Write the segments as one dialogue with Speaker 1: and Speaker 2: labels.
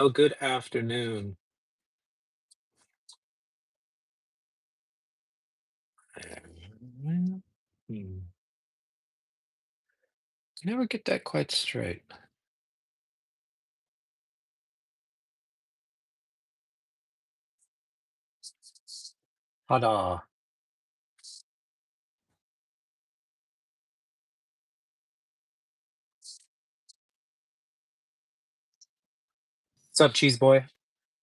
Speaker 1: Oh, good afternoon. Hmm. Never get that quite straight. Ta-da. What's up, cheese boy?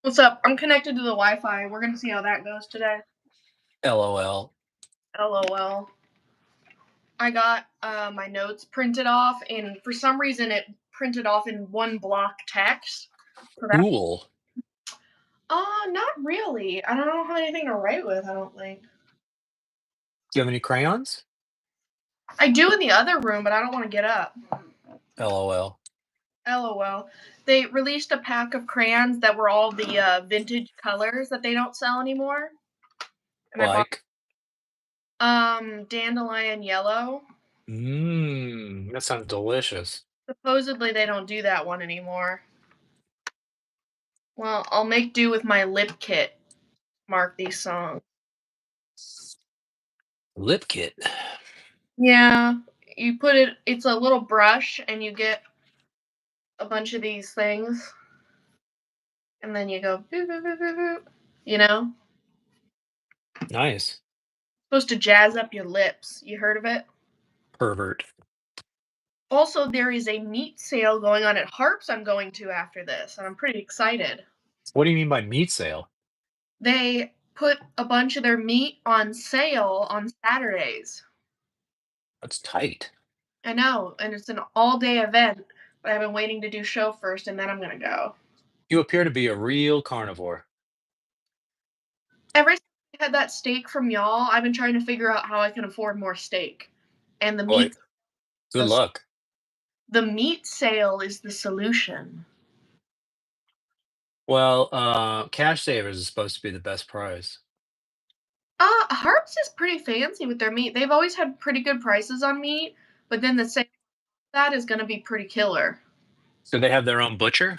Speaker 2: What's up? I'm connected to the Wi-Fi. We're gonna see how that goes today.
Speaker 1: LOL.
Speaker 2: LOL. I got my notes printed off, and for some reason it printed off in one block text. So that
Speaker 1: Cool.
Speaker 2: not really. I don't have anything to write with. I don't think
Speaker 1: Do you have any crayons?
Speaker 2: I do in the other room, but I don't want to get up.
Speaker 1: LOL.
Speaker 2: LOL. They released a pack of crayons that were all the vintage colors that they don't sell anymore, and I bought
Speaker 1: Like?
Speaker 2: dandelion yellow.
Speaker 1: That sounds delicious.
Speaker 2: Supposedly they don't do that one anymore. Well, I'll make do with my lip kit. Mark these songs.
Speaker 1: Lip kit.
Speaker 2: Yeah, you put it. It's a little brush, and you get a bunch of these things, and then you go. Boop, boop, boop, boop, boop. You know,
Speaker 1: Nice.
Speaker 2: supposed to jazz up your lips. You heard of it?
Speaker 1: Pervert.
Speaker 2: Also, there is a meat sale going on at Harps. I'm going to after this, and I'm pretty excited.
Speaker 1: What do you mean by meat sale?
Speaker 2: They put a bunch of their meat on sale on Saturdays.
Speaker 1: That's tight.
Speaker 2: I know, and it's an all-day event. But I've been waiting to do show first, and then I'm gonna go.
Speaker 1: You appear to be a real carnivore.
Speaker 2: Ever since I had that steak from y'all, I've been trying to figure out how I can afford more steak. And
Speaker 1: Boy, good
Speaker 2: the,
Speaker 1: luck.
Speaker 2: the meat sale is the solution.
Speaker 1: Well, Cash Savers is supposed to be the best price.
Speaker 2: Harps is pretty fancy with their meat. They've always had pretty good prices on meat, but then the sale that is gonna be pretty killer.
Speaker 1: Do they have their own butcher?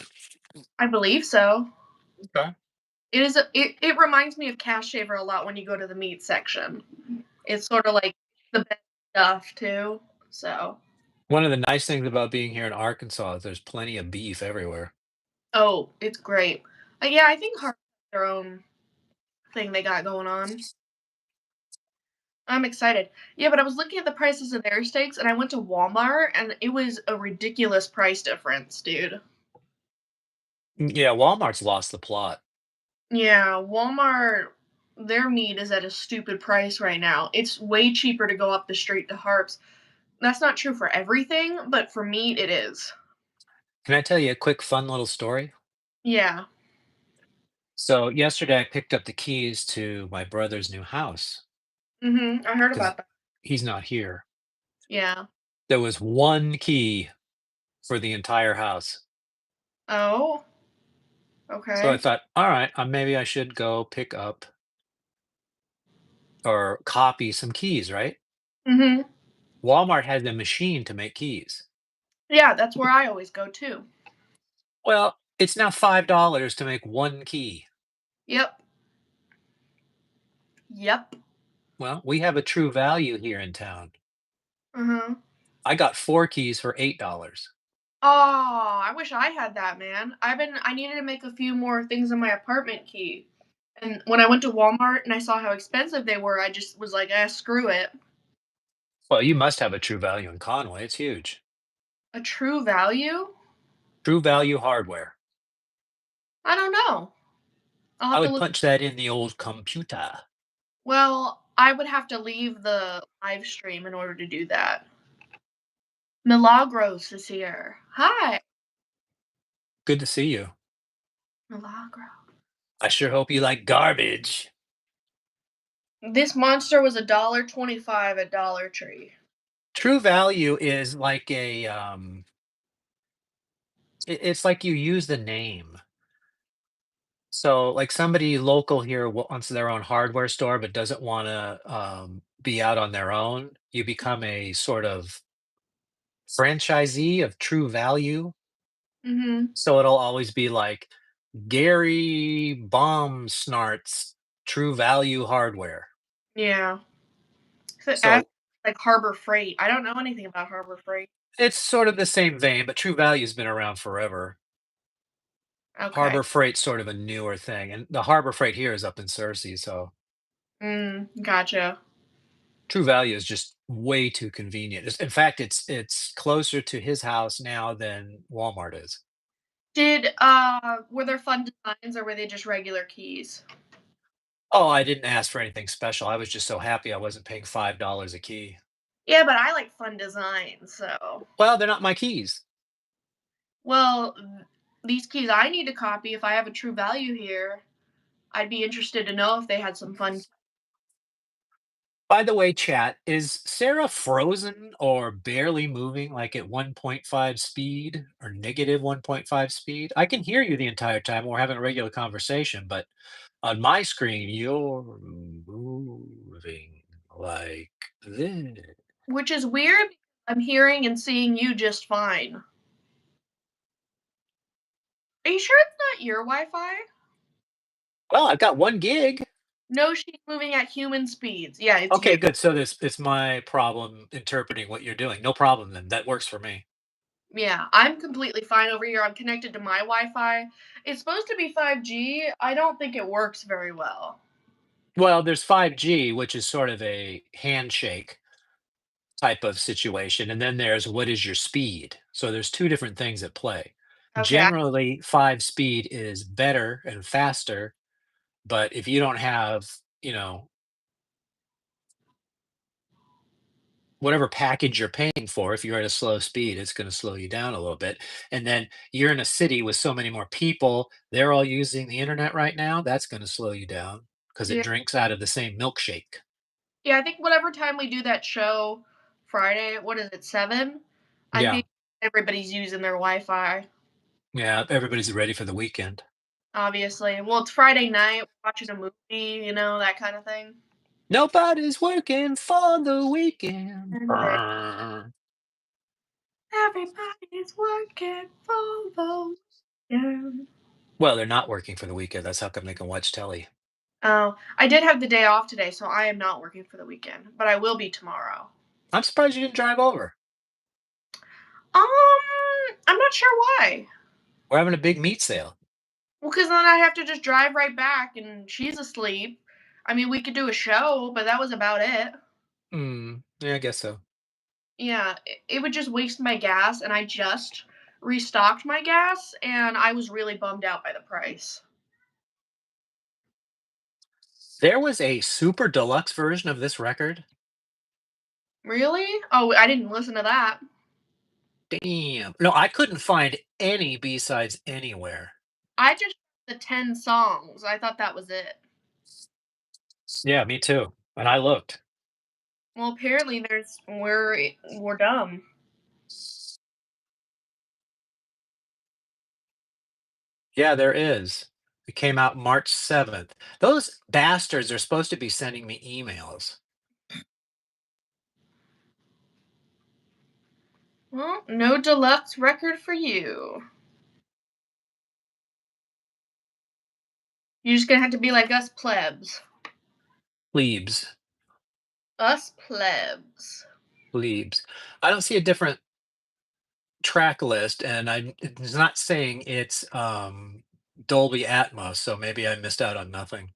Speaker 2: I believe so.
Speaker 1: Okay.
Speaker 2: It reminds me of Cash Shaver a lot when you go to the meat section. It's sort of like the best stuff too. So,
Speaker 1: One of the nice things about being here in Arkansas is there's plenty of beef everywhere.
Speaker 2: oh, it's great. Yeah, I think Harps has their own thing they got going on. I'm excited. Yeah, but I was looking at the prices of their steaks, and I went to Walmart, and it was a ridiculous price difference, dude.
Speaker 1: Yeah, Walmart's lost the plot.
Speaker 2: Yeah, Walmart, their meat is at a stupid price right now. It's way cheaper to go up the street to Harps. That's not true for everything, but for meat, it is.
Speaker 1: Can I tell you a quick fun little story?
Speaker 2: Yeah.
Speaker 1: So yesterday I picked up the keys to my brother's new house
Speaker 2: I heard
Speaker 1: because
Speaker 2: about that.
Speaker 1: he's not here.
Speaker 2: Yeah.
Speaker 1: There was one key for the entire house.
Speaker 2: Oh,
Speaker 1: So I
Speaker 2: okay.
Speaker 1: thought, all right, maybe I should go pick up or copy some keys, right?
Speaker 2: Mhm.
Speaker 1: Walmart has a machine to make keys.
Speaker 2: Yeah, that's where I always go too.
Speaker 1: Well, it's now $5 to make one key.
Speaker 2: Yep. Yep.
Speaker 1: Well, we have a True Value here in town.
Speaker 2: Uh-huh.
Speaker 1: I got 4 keys for $8.
Speaker 2: Oh, I wish I had that, man. I needed to make a few more things in my apartment key. And when I went to Walmart and I saw how expensive they were, I just was like, screw it.
Speaker 1: Well, you must have a True Value in Conway. It's huge.
Speaker 2: A True Value?
Speaker 1: True Value Hardware.
Speaker 2: I don't know. I'll
Speaker 1: I
Speaker 2: have to
Speaker 1: would
Speaker 2: look.
Speaker 1: punch that in the old computer.
Speaker 2: Well, I would have to leave the live stream in order to do that. Milagros is here. Hi,
Speaker 1: Good to see you.
Speaker 2: Milagro.
Speaker 1: I sure hope you like garbage.
Speaker 2: This monster was $1.25 at Dollar Tree.
Speaker 1: True Value is like it's like you use the name. So, like somebody local here wants their own hardware store, but doesn't wanna, be out on their own. You become a sort of franchisee of True Value.
Speaker 2: Mhm.
Speaker 1: So it'll always be like Gary Baumsnart's True Value Hardware.
Speaker 2: Yeah. So I
Speaker 1: So
Speaker 2: like Harbor Freight. I don't know anything about Harbor Freight.
Speaker 1: it's sort of the same vein, but True Value's been around forever.
Speaker 2: Okay.
Speaker 1: Harbor Freight's sort of a newer thing, and the Harbor Freight here is up in Searcy, so
Speaker 2: Gotcha.
Speaker 1: True Value is just way too convenient. In fact, it's closer to his house now than Walmart is.
Speaker 2: Did were there fun designs or were they just regular keys?
Speaker 1: Oh, I didn't ask for anything special. I was just so happy I wasn't paying $5 a key.
Speaker 2: Yeah, but I like fun designs, so
Speaker 1: Well, they're not my keys.
Speaker 2: well, these keys I need to copy if I have a True Value here. I'd be interested to know if they had some fun.
Speaker 1: By the way, chat, is Sarah frozen or barely moving like at 1.5 speed or negative 1.5 speed? I can hear you the entire time. We're having a regular conversation, but on my screen, you're moving like this.
Speaker 2: Which is weird. I'm hearing and seeing you just fine. Are you sure it's not your Wi-Fi?
Speaker 1: Well, I've got 1 gig.
Speaker 2: No, she's moving at human speeds. Yeah, it's you.
Speaker 1: Okay, good. So this it's my problem interpreting what you're doing. No problem then. That works for me.
Speaker 2: Yeah, I'm completely fine over here. I'm connected to my Wi-Fi. It's supposed to be 5G. I don't think it works very well.
Speaker 1: Well, there's 5G, which is sort of a handshake type of situation, and then there's what is your speed. So there's two different things at play.
Speaker 2: Okay,
Speaker 1: Generally, 5 speed is better and faster, but if you don't have, you know, whatever package you're paying for, if you're at a slow speed, it's going to slow you down a little bit. And then you're in a city with so many more people, they're all using the internet right now. That's going to slow you down because it
Speaker 2: yeah,
Speaker 1: drinks out of the same milkshake.
Speaker 2: yeah. I think whatever time we do that show, Friday. What is it? 7. I
Speaker 1: Yeah.
Speaker 2: think everybody's using their Wi-Fi.
Speaker 1: Yeah. Everybody's ready for the weekend.
Speaker 2: Obviously. Well, it's Friday night. We're watching a movie. That kind of thing.
Speaker 1: Nobody's working for the weekend.
Speaker 2: And
Speaker 1: Brr.
Speaker 2: everybody's working for the weekend.
Speaker 1: Well, they're not working for the weekend. That's how come they can watch telly.
Speaker 2: Oh, I did have the day off today, so I am not working for the weekend, but I will be tomorrow.
Speaker 1: I'm surprised you didn't drive over.
Speaker 2: Um, I'm not sure why.
Speaker 1: We're having a big meat sale.
Speaker 2: Well, because then I have to just drive right back, and she's asleep. I mean, we could do a show, but that was about it.
Speaker 1: Yeah, I guess so.
Speaker 2: Yeah, it would just waste my gas, and I just restocked my gas, and I was really bummed out by the price.
Speaker 1: There was a super deluxe version of this record.
Speaker 2: Really? Oh, I didn't listen to that.
Speaker 1: Damn. No, I couldn't find any B-sides anywhere.
Speaker 2: I just the 10 songs. I thought that was it.
Speaker 1: Yeah, me too. And I looked.
Speaker 2: Well, apparently we're dumb.
Speaker 1: Yeah, there is. It came out March 7th. Those bastards are supposed to be sending me emails.
Speaker 2: Well, no deluxe record for you. You're just gonna have to be like us plebs.
Speaker 1: Plebes.
Speaker 2: Us plebs.
Speaker 1: Plebes. I don't see a different track list, and it's not saying it's Dolby Atmos, so maybe I missed out on nothing.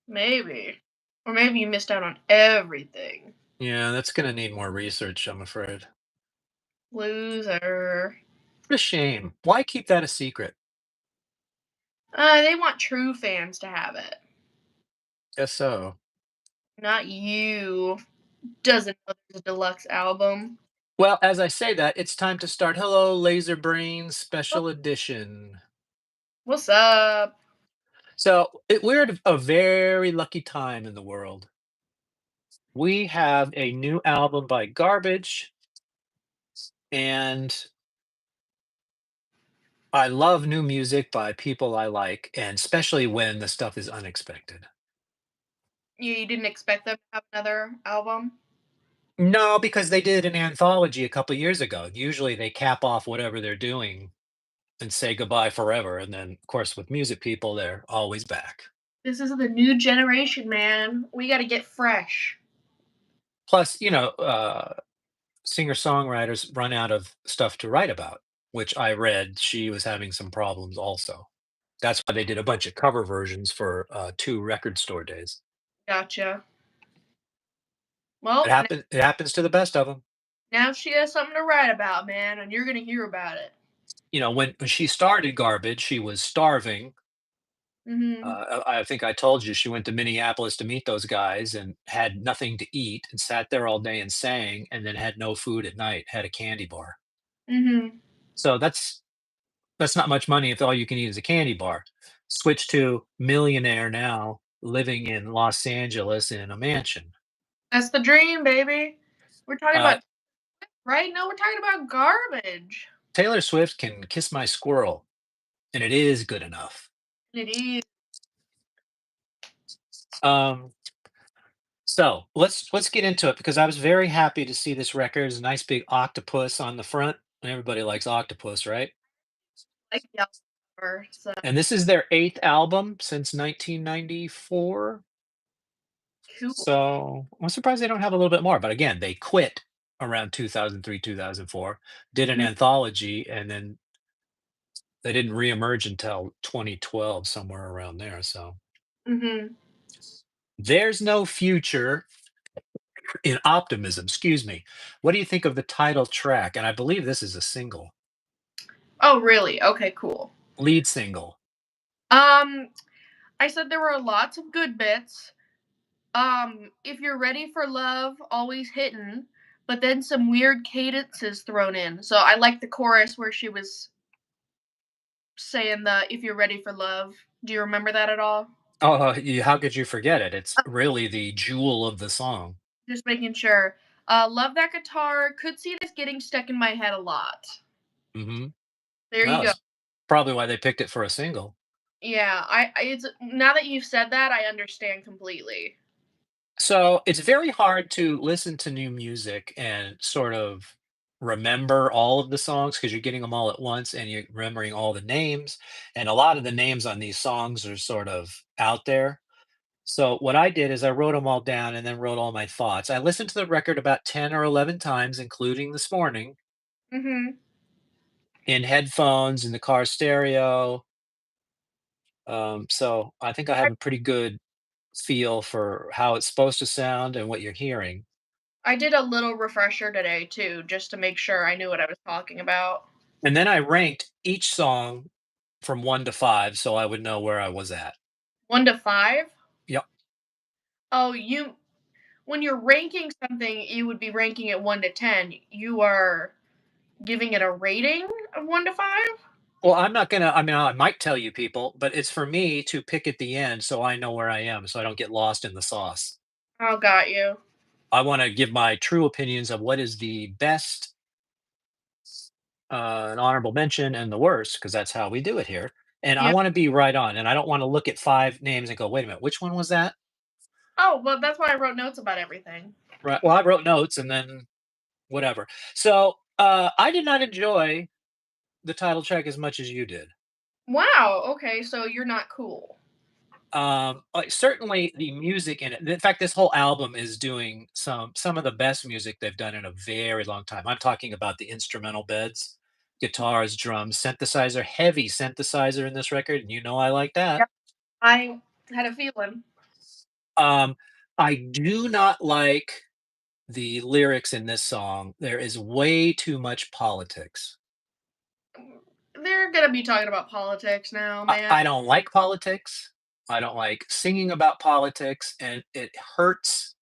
Speaker 2: Maybe. Or maybe you missed out on everything.
Speaker 1: Yeah, that's gonna need more research, I'm afraid.
Speaker 2: Loser.
Speaker 1: What a shame. Why keep that a secret?
Speaker 2: They want true fans to have it.
Speaker 1: Guess so.
Speaker 2: Not you. Doesn't know there's a deluxe album.
Speaker 1: Well, as I say that, it's time to start Hello Laser Brain
Speaker 2: Oh,
Speaker 1: Special Edition.
Speaker 2: what's up?
Speaker 1: We're at a very lucky time in the world. We have a new album by Garbage, and I love new music by people I like, and especially when the stuff is unexpected.
Speaker 2: You didn't expect them to have another album?
Speaker 1: No, because they did an anthology a couple years ago. Usually they cap off whatever they're doing and say goodbye forever. And then, of course, with music people, they're always back.
Speaker 2: This is the new generation, man. We gotta get fresh.
Speaker 1: Plus, singer-songwriters run out of stuff to write about, which I read she was having some problems also. That's why they did a bunch of cover versions for, 2 record store days.
Speaker 2: Gotcha.
Speaker 1: It
Speaker 2: Well,
Speaker 1: happens to the best of them.
Speaker 2: now she has something to write about, man, and you're gonna hear about it.
Speaker 1: When she started Garbage, she was starving.
Speaker 2: Mhm.
Speaker 1: I think I told you she went to Minneapolis to meet those guys and had nothing to eat and sat there all day and sang, and then had no food at night, had a candy bar.
Speaker 2: Mhm.
Speaker 1: So that's not much money if all you can eat is a candy bar. Switch to millionaire now, living in Los Angeles in a mansion.
Speaker 2: That's the dream, baby. We're talking
Speaker 1: Uh,
Speaker 2: about right? No, we're talking about garbage.
Speaker 1: Taylor Swift can kiss my squirrel, and it is good enough.
Speaker 2: It is.
Speaker 1: Um, so let's get into it because I was very happy to see this record. There's a nice big octopus on the front. Everybody likes octopus, right?
Speaker 2: Like Yellow, so
Speaker 1: And this is their eighth album since 1994.
Speaker 2: cool.
Speaker 1: So I'm surprised they don't have a little bit more. But again, they quit around 2003, 2004, did an
Speaker 2: Mhm.
Speaker 1: anthology, and then they didn't reemerge until 2012, somewhere around there. So
Speaker 2: Mhm.
Speaker 1: there's no future in optimism. Excuse me. What do you think of the title track? And I believe this is a single,
Speaker 2: Oh, really? Okay, cool.
Speaker 1: lead single.
Speaker 2: Um, I said there were lots of good bits. If you're ready for love, always hitting, but then some weird cadences thrown in. So I like the chorus where she was saying the if you're ready for love. Do you remember that at all?
Speaker 1: Oh, how could you forget it? It's really the jewel of the song.
Speaker 2: Just making sure. Love that guitar. Could see this getting stuck in my head a lot.
Speaker 1: Hmm.
Speaker 2: There you go.
Speaker 1: That's probably why they picked it for a single.
Speaker 2: Yeah, I it's now that you've said that, I understand completely.
Speaker 1: So it's very hard to listen to new music and sort of remember all of the songs because you're getting them all at once and you're remembering all the names. And a lot of the names on these songs are sort of out there. So what I did is I wrote them all down and then wrote all my thoughts. I listened to the record about 10 or 11 times, including this morning,
Speaker 2: Mhm.
Speaker 1: in headphones, in the car stereo. So I think I have a pretty good feel for how it's supposed to sound and what you're hearing.
Speaker 2: I did a little refresher today too, just to make sure I knew what I was talking about.
Speaker 1: And then I ranked each song from 1 to 5 so I would know where I was at.
Speaker 2: 1 to 5?
Speaker 1: Yep.
Speaker 2: Oh, you when you're ranking something, you would be ranking it 1 to 10. You are giving it a rating of 1 to 5?
Speaker 1: Well, I'm not gonna I mean, I might tell you people, but it's for me to pick at the end so I know where I am, so I don't get lost in the sauce.
Speaker 2: Oh, got you.
Speaker 1: I wanna give my true opinions of what is the best, an honorable mention, and the worst, because that's how we do it here, and I
Speaker 2: Yeah.
Speaker 1: wanna be right on, and I don't wanna look at 5 names and go, "Wait a minute, which one was that?"
Speaker 2: Oh, well, that's why I wrote notes about everything.
Speaker 1: Right, well, I wrote notes and then whatever. So, I did not enjoy the title track as much as you did.
Speaker 2: Wow, okay, so you're not cool.
Speaker 1: Certainly the music in it. In fact, this whole album is doing some of the best music they've done in a very long time. I'm talking about the instrumental beds, guitars, drums, synthesizer, heavy synthesizer in this record, and you know I like that.
Speaker 2: Yep. I had a feeling.
Speaker 1: Um, I do not like the lyrics in this song. There is way too much politics.
Speaker 2: They're gonna be talking about politics now, man.
Speaker 1: I don't like politics. I don't like singing about politics, and it hurts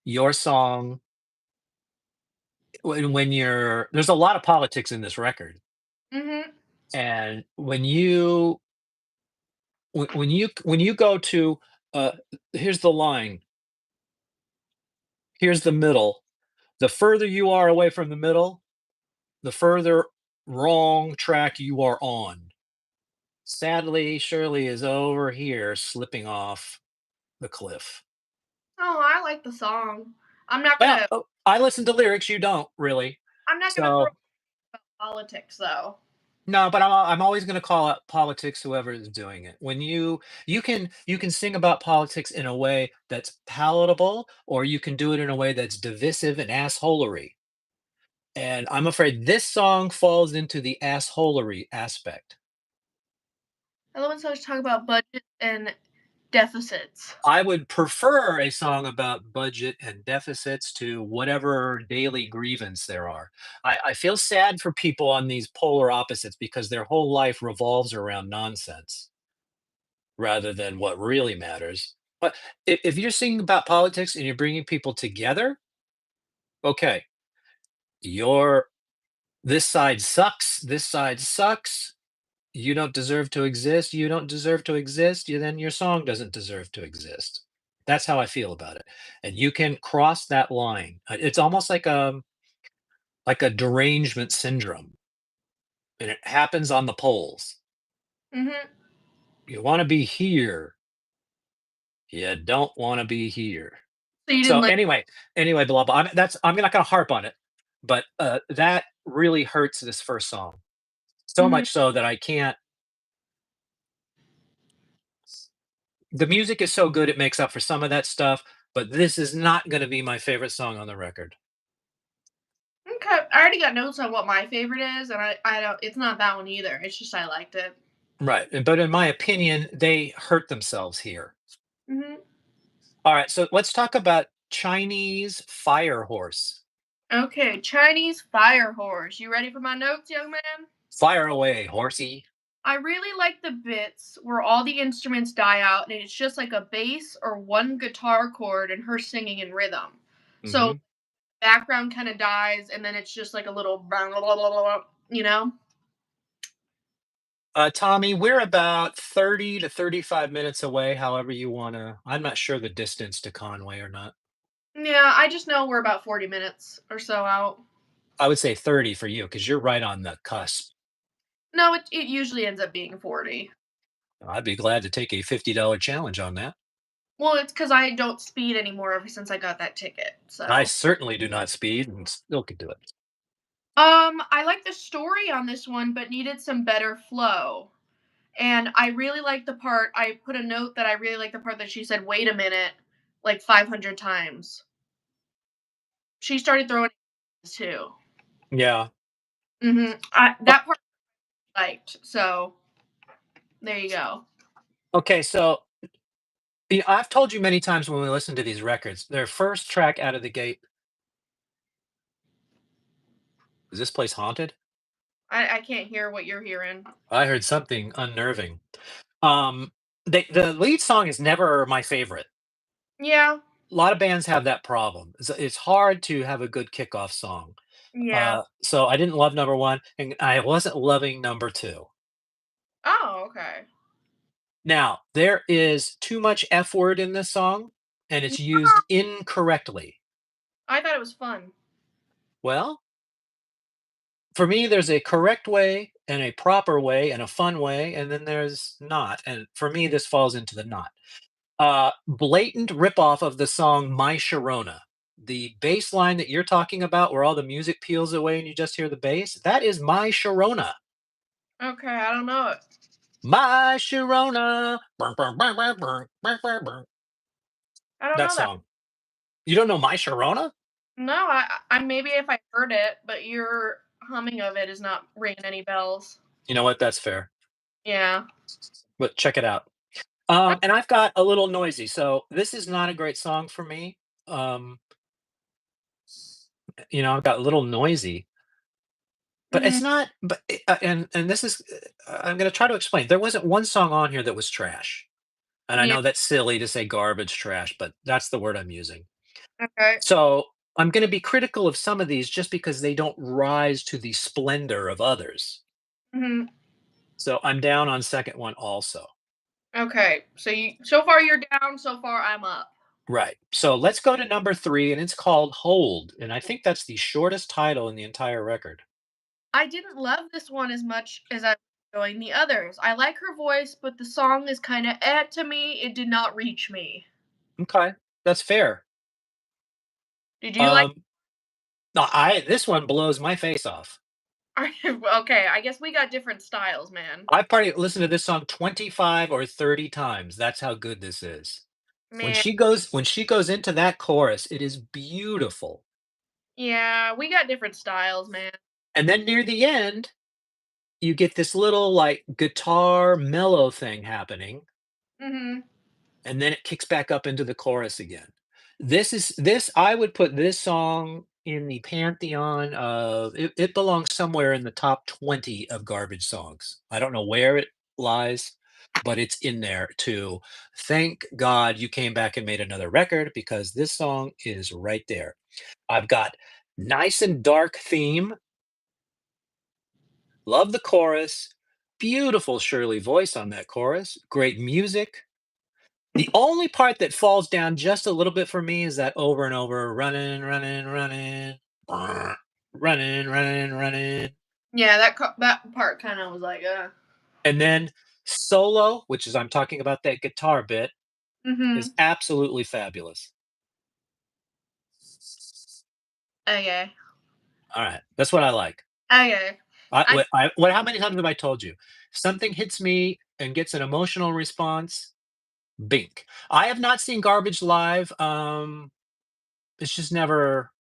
Speaker 1: your song when you're there's a lot of politics in this record,
Speaker 2: Mhm.
Speaker 1: and when you go to, uh here's the line, here's the middle, the further you are away from the middle, the further wrong track you are on. Sadly, Shirley is over here slipping off the cliff.
Speaker 2: Oh, I like the song. I'm not
Speaker 1: Well,
Speaker 2: gonna
Speaker 1: I listen to lyrics, you don't really.
Speaker 2: I'm not gonna throw
Speaker 1: So,
Speaker 2: politics though.
Speaker 1: No, but I'm always gonna call out politics, whoever is doing it. When you can sing about politics in a way that's palatable, or you can do it in a way that's divisive and assholery. And I'm afraid this song falls into the assholery aspect.
Speaker 2: I love when songs talk about budget and deficits.
Speaker 1: I would prefer a song about budget and deficits to whatever daily grievance there are. I feel sad for people on these polar opposites because their whole life revolves around nonsense rather than what really matters. But if you're singing about politics and you're bringing people together, okay, you're this side sucks, this side sucks. You don't deserve to exist. You don't deserve to exist. Then your song doesn't deserve to exist. That's how I feel about it. And you can cross that line. It's almost like a derangement syndrome, and it happens on the poles.
Speaker 2: Mhm.
Speaker 1: You want to be here. You don't want to be here.
Speaker 2: So you didn't
Speaker 1: So
Speaker 2: like.
Speaker 1: anyway, blah blah. I'm not going to harp on it, but that really hurts this first song so
Speaker 2: Mhm.
Speaker 1: much so that I can't. The music is so good it makes up for some of that stuff, but this is not gonna be my favorite song on the record.
Speaker 2: Okay, I already got notes on what my favorite is, and I don't. It's not that one either. It's just I liked it.
Speaker 1: Right, but in my opinion, they hurt themselves here.
Speaker 2: Mhm.
Speaker 1: Alright, so let's talk about Chinese Fire Horse.
Speaker 2: Okay, Chinese fire horse. You ready for my notes, young man?
Speaker 1: Fire away, horsey.
Speaker 2: I really like the bits where all the instruments die out and it's just like a bass or one guitar chord and her singing in rhythm. So
Speaker 1: Mhm.
Speaker 2: background kind of dies and then it's just like a little blah, blah, blah, blah, blah, you know?
Speaker 1: Tommy, we're about 30 to 35 minutes away, however you wanna I'm not sure the distance to Conway or not.
Speaker 2: Yeah, I just know we're about 40 minutes or so out.
Speaker 1: I would say 30 for you, because 'cause you're right on the cusp.
Speaker 2: No, it usually ends up being 40.
Speaker 1: I'd be glad to take a $50 challenge on that.
Speaker 2: Well, it's because I don't speed anymore ever since I got that ticket.
Speaker 1: I
Speaker 2: So,
Speaker 1: certainly do not speed and still could do it.
Speaker 2: I like the story on this one, but needed some better flow. And I really like the part I put a note that I really like the part that she said, "Wait a minute," like 500 times. She started throwing too.
Speaker 1: Yeah. O
Speaker 2: That part I liked. So there you go.
Speaker 1: okay, so, I've told you many times when we listen to these records, their first track out of the gate, "Is this place haunted?"
Speaker 2: I can't hear what you're hearing.
Speaker 1: I heard something unnerving. Um, the lead song is never my favorite.
Speaker 2: Yeah,
Speaker 1: A lot of bands have that problem. It's hard to have a good kickoff song.
Speaker 2: yeah.
Speaker 1: So I didn't love number 1, and I wasn't loving number 2.
Speaker 2: Oh, okay.
Speaker 1: Now, there is too much F word in this song, and
Speaker 2: Yeah,
Speaker 1: it's used incorrectly.
Speaker 2: I thought it was fun.
Speaker 1: Well, for me, there's a correct way and a proper way and a fun way, and then there's not. And for me, this falls into the not. Blatant ripoff of the song My Sharona. The bass line that you're talking about, where all the music peels away and you just hear the bass, that is My Sharona.
Speaker 2: Okay, I don't know it.
Speaker 1: My Sharona. Brr, brr, brr, brr, brr, brr, brr, brr.
Speaker 2: I don't
Speaker 1: That
Speaker 2: know that.
Speaker 1: song. You don't know My Sharona?
Speaker 2: No, I maybe if I heard it, but your humming of it is not ringing any bells.
Speaker 1: You know what? That's fair.
Speaker 2: Yeah.
Speaker 1: But check it out.
Speaker 2: Oh,
Speaker 1: And I've got a little noisy, so this is not a great song for me. Um, I've got a little noisy, but
Speaker 2: mhm,
Speaker 1: it's not. But and this is, I'm going to try to explain. There wasn't one song on here that was trash, and I
Speaker 2: yeah,
Speaker 1: know that's silly to say garbage trash, but that's the word I'm using.
Speaker 2: okay.
Speaker 1: So I'm going to be critical of some of these just because they don't rise to the splendor of others.
Speaker 2: Mhm.
Speaker 1: So I'm down on second one also.
Speaker 2: Okay. So far you're down, so far I'm up.
Speaker 1: Right. So let's go to number 3, and it's called Hold, and I think that's the shortest title in the entire record.
Speaker 2: I didn't love this one as much as I enjoying the others. I like her voice, but the song is kind of to me. It did not reach me.
Speaker 1: Okay, that's fair.
Speaker 2: Did you like?
Speaker 1: Um, no, I this one blows my face off.
Speaker 2: Okay, I guess we got different styles, man.
Speaker 1: I've probably listened to this song 25 or 30 times. That's how good this is.
Speaker 2: Man,
Speaker 1: When she goes into that chorus, it is beautiful.
Speaker 2: yeah, we got different styles, man.
Speaker 1: And then near the end, you get this little like guitar mellow thing happening,
Speaker 2: Mhm.
Speaker 1: and then it kicks back up into the chorus again. This I would put this song in the pantheon of it belongs somewhere in the top 20 of garbage songs. I don't know where it lies, but it's in there too. Thank God you came back and made another record because this song is right there. I've got nice and dark theme, love the chorus, beautiful Shirley voice on that chorus, great music. The only part that falls down just a little bit for me is that over and over, running, running, running, running, running, running.
Speaker 2: Yeah, that part kinda was like,
Speaker 1: And then solo, which is I'm talking about that guitar bit, is
Speaker 2: Mhm.
Speaker 1: absolutely fabulous.
Speaker 2: Okay.
Speaker 1: All right, that's what I like.
Speaker 2: Okay. I
Speaker 1: How many times have I told you? If something hits me and gets an emotional response, bink. I have not seen Garbage live. It's just never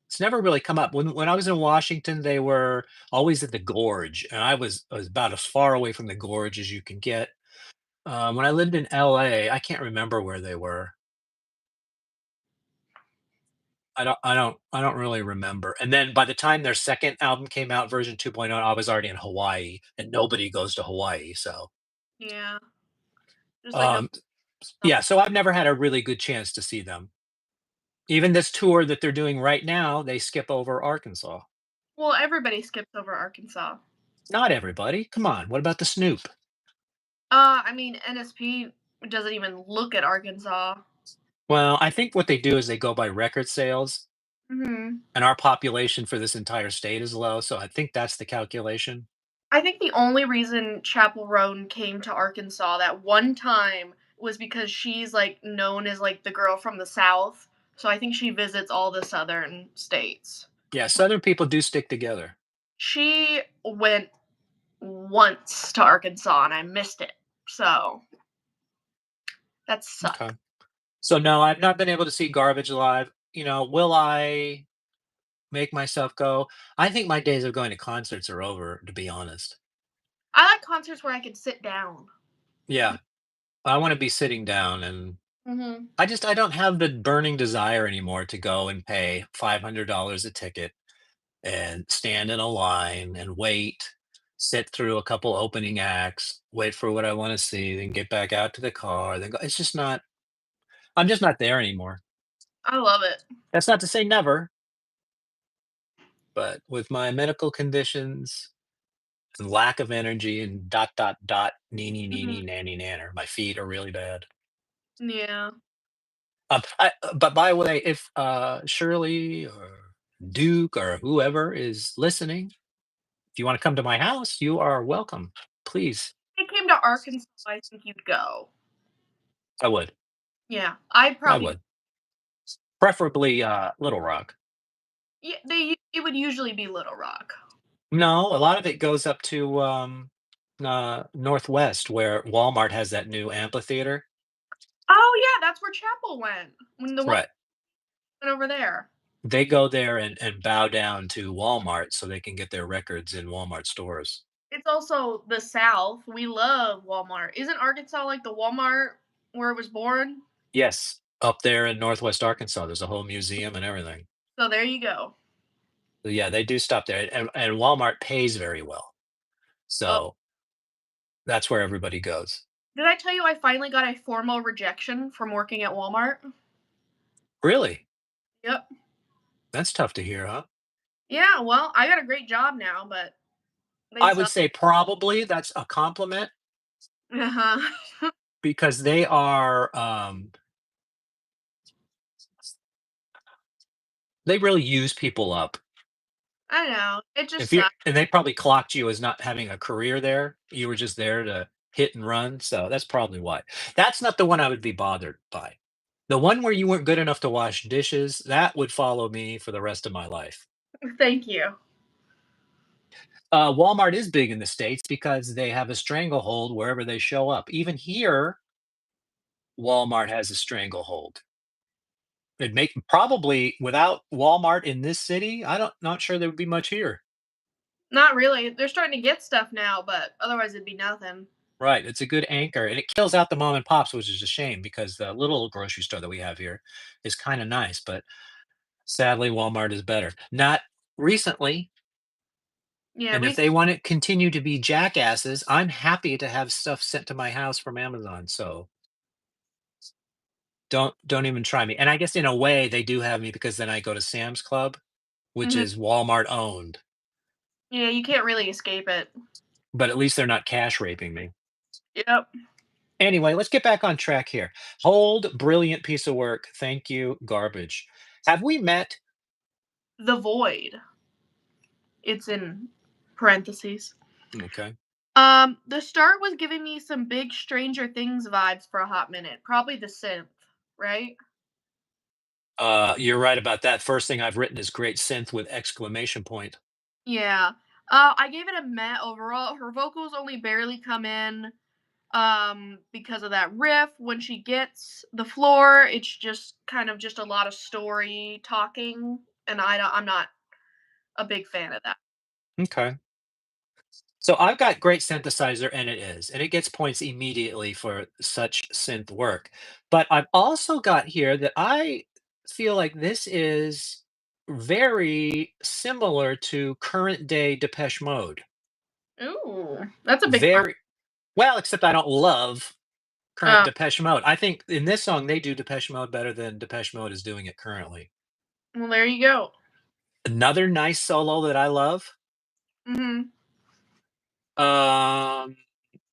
Speaker 1: It's never really come up. When I was in Washington, they were always at the Gorge, and I was about as far away from the Gorge as you can get. When I lived in LA, I can't remember where they were. I don't really remember. And then by the time their second album came out, version 2.0, I was already in Hawaii, and nobody goes to Hawaii. So,
Speaker 2: yeah, just like no
Speaker 1: um, yeah, so I've never had a really good chance to see them. Even this tour that they're doing right now, they skip over Arkansas.
Speaker 2: well, everybody skips over Arkansas.
Speaker 1: Not everybody. Come on. What about the Snoop?
Speaker 2: I mean, NSP doesn't even look at Arkansas.
Speaker 1: Well, I think what they do is they go by record sales,
Speaker 2: Mhm.
Speaker 1: and our population for this entire state is low, so I think that's the calculation.
Speaker 2: I think the only reason Chapel Roan came to Arkansas that one time was because she's, like, known as, like, the girl from the South, so I think she visits all the southern states.
Speaker 1: Yeah, Southern people do stick together.
Speaker 2: She went once to Arkansas, and I missed it, so that
Speaker 1: Okay.
Speaker 2: sucked.
Speaker 1: So, no, I've not been able to see Garbage live. Will I make myself go? I think my days of going to concerts are over, to be honest.
Speaker 2: I like concerts where I can sit down.
Speaker 1: Yeah, I wanna be sitting down, and
Speaker 2: Mhm.
Speaker 1: I don't have the burning desire anymore to go and pay $500 a ticket and stand in a line and wait, sit through a couple opening acts, wait for what I wanna see, then get back out to the car, then go it's just not I'm just not there anymore.
Speaker 2: I love it.
Speaker 1: That's not to say never, but with my medical conditions and lack of energy and dot, dot, dot, neeny,
Speaker 2: Mhm.
Speaker 1: neeny, nanny, nanner, my feet are really bad.
Speaker 2: Yeah.
Speaker 1: But by the way, if, Shirley or Duke or whoever is listening, if you wanna come to my house, you are welcome. Please.
Speaker 2: If it came to Arkansas, I think you'd go.
Speaker 1: I would.
Speaker 2: Yeah, I'd
Speaker 1: I
Speaker 2: probably
Speaker 1: would. Preferably, Little Rock.
Speaker 2: yeah, it would usually be Little Rock.
Speaker 1: No, a lot of it goes up to, Northwest where Walmart has that new amphitheater.
Speaker 2: Oh, yeah, that's where Chapel went, when the one
Speaker 1: Right.
Speaker 2: went over there.
Speaker 1: They go there and bow down to Walmart so they can get their records in Walmart stores.
Speaker 2: It's also the South, we love Walmart. Isn't Arkansas like the Walmart where it was born?
Speaker 1: Yes, up there in Northwest Arkansas, there's a whole museum and everything.
Speaker 2: So there you go.
Speaker 1: So, yeah, they do stop there, and Walmart pays very well,
Speaker 2: Oh,
Speaker 1: so that's where everybody goes.
Speaker 2: did I tell you I finally got a formal rejection from working at Walmart?
Speaker 1: Really?
Speaker 2: Yep.
Speaker 1: That's tough to hear, huh?
Speaker 2: Yeah, well, I got a great job now, but they
Speaker 1: I would
Speaker 2: suck.
Speaker 1: say probably that's a compliment
Speaker 2: Uh-huh.
Speaker 1: because they are, they really use people up.
Speaker 2: I know, it just
Speaker 1: If you
Speaker 2: sucks.
Speaker 1: and they probably clocked you as not having a career there. You were just there to hit and run, so that's probably why. That's not the one I would be bothered by. The one where you weren't good enough to wash dishes, that would follow me for the rest of my life.
Speaker 2: Thank you.
Speaker 1: Walmart is big in the States because they have a stranglehold wherever they show up. Even here, Walmart has a stranglehold. It'd make probably without Walmart in this city, I don't not sure there would be much here.
Speaker 2: Not really. They're starting to get stuff now, but otherwise it'd be nothing.
Speaker 1: Right, it's a good anchor, and it kills out the mom and pops, which is a shame because the little grocery store that we have here is kinda nice, but sadly, Walmart is better. Not recently,
Speaker 2: Yeah,
Speaker 1: and if they wanna continue to be jackasses, I'm happy to have stuff sent to my house from Amazon, so don't even try me, and I guess in a way, they do have me because then I go to Sam's Club, which
Speaker 2: mhm.
Speaker 1: is Walmart owned,
Speaker 2: Yeah, you can't really escape it.
Speaker 1: but at least they're not cash raping me.
Speaker 2: Yep.
Speaker 1: Anyway, let's get back on track here. Hold, brilliant piece of work. Thank you, garbage. Have we met?
Speaker 2: The Void. It's in parentheses.
Speaker 1: Okay.
Speaker 2: The start was giving me some big Stranger Things vibes for a hot minute. Probably the synth, right?
Speaker 1: You're right about that. First thing I've written is great synth with exclamation point.
Speaker 2: Yeah. I gave it a meh overall. Her vocals only barely come in because of that riff. When she gets the floor, it's just kind of just a lot of story talking, and I'm not a big fan of that.
Speaker 1: Okay. So I've got great synthesizer, and it is, and it gets points immediately for such synth work. But I've also got here that I feel like this is very similar to current day Depeche Mode.
Speaker 2: Ooh, that's a big
Speaker 1: Very well, except I don't love current
Speaker 2: uh,
Speaker 1: Depeche Mode. I think in this song, they do Depeche Mode better than Depeche Mode is doing it currently.
Speaker 2: well, there you go.
Speaker 1: Another nice solo that I love,
Speaker 2: Mhm.
Speaker 1: um,